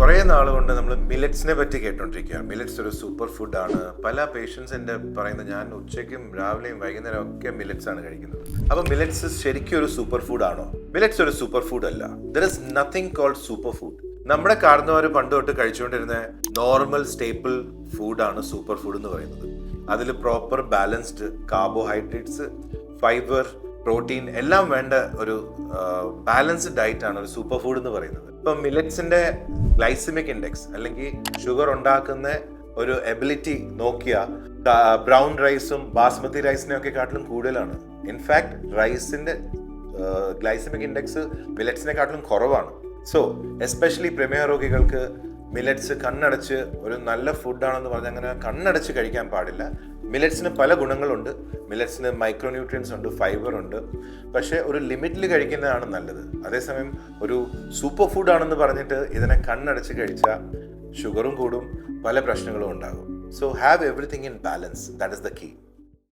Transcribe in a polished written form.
കുറേ നാളുകൊണ്ട് നമ്മൾ മില്ലറ്റ്സിനെ പറ്റി കേട്ടോണ്ടിരിക്കുകയാണ്. മില്ലറ്റ്സ് ഒരു സൂപ്പർ ഫുഡാണ്. പല പേഷ്യൻസ് എൻ്റെ പറയുന്നത്, ഞാൻ ഉച്ചയ്ക്കും രാവിലെയും വൈകുന്നേരം ഒക്കെ മില്ലറ്റ്സ് ആണ് കഴിക്കുന്നത്. അപ്പോൾ മില്ലറ്റ്സ് ശരിക്കും ഒരു സൂപ്പർ ഫുഡ് ആണോ? മില്ലറ്റ്സ് ഒരു സൂപ്പർ ഫുഡ് അല്ല. There is nothing called super food. നമ്മുടെ കാരണവർ പണ്ട് തൊട്ട് കഴിച്ചുകൊണ്ടിരുന്ന നോർമൽ സ്റ്റേപ്പിൾ ഫുഡാണ് സൂപ്പർ ഫുഡ് എന്ന് പറയുന്നത്. അതിൽ proper balanced carbohydrates, fibre, protein എല്ലാം വേണ്ട ഒരു ബാലൻസ്ഡ് ഡയറ്റ് ആണ് ഒരു സൂപ്പർ ഫുഡ് എന്ന് പറയുന്നത്. ഇപ്പം മില്ലറ്റ്സിന്റെ ഗ്ലൈസമിക് ഇൻഡെക്സ് അല്ലെങ്കിൽ ഷുഗർ ഉണ്ടാക്കുന്ന ഒരു എബിലിറ്റി നോക്കിയാൽ ബ്രൗൺ റൈസും ബാസ്മതി റൈസിനെ ഒക്കെ കാട്ടിലും കൂടുതലാണ്. ഇൻഫാക്ട് റൈസിന്റെ ഗ്ലൈസമിക് ഇൻഡെക്സ് മില്ലറ്റ്സിനെ കാട്ടിലും കുറവാണ്. സോ എസ്പെഷ്യലി പ്രമേഹ രോഗികൾക്ക് മില്ലറ്റ്സ് കണ്ണടച്ച് ഒരു നല്ല ഫുഡാണെന്ന് പറഞ്ഞാൽ അങ്ങനെ കണ്ണടച്ച് കഴിക്കാൻ പാടില്ല. മില്ലറ്റ്സിന് പല ഗുണങ്ങളുണ്ട്. മില്ലറ്റ്സിന് മൈക്രോന്യൂട്രിയൻസ് ഉണ്ട്, ഫൈബർ ഉണ്ട്. പക്ഷേ ഒരു ലിമിറ്റിൽ കഴിക്കുന്നതാണ് നല്ലത്. അതേസമയം ഒരു സൂപ്പർ ഫുഡാണെന്ന് പറഞ്ഞിട്ട് ഇതിനെ കണ്ണടച്ച് കഴിച്ചാൽ ഷുഗറും കൂടും, പല പ്രശ്നങ്ങളും ഉണ്ടാകും. So have everything in balance. That is the key.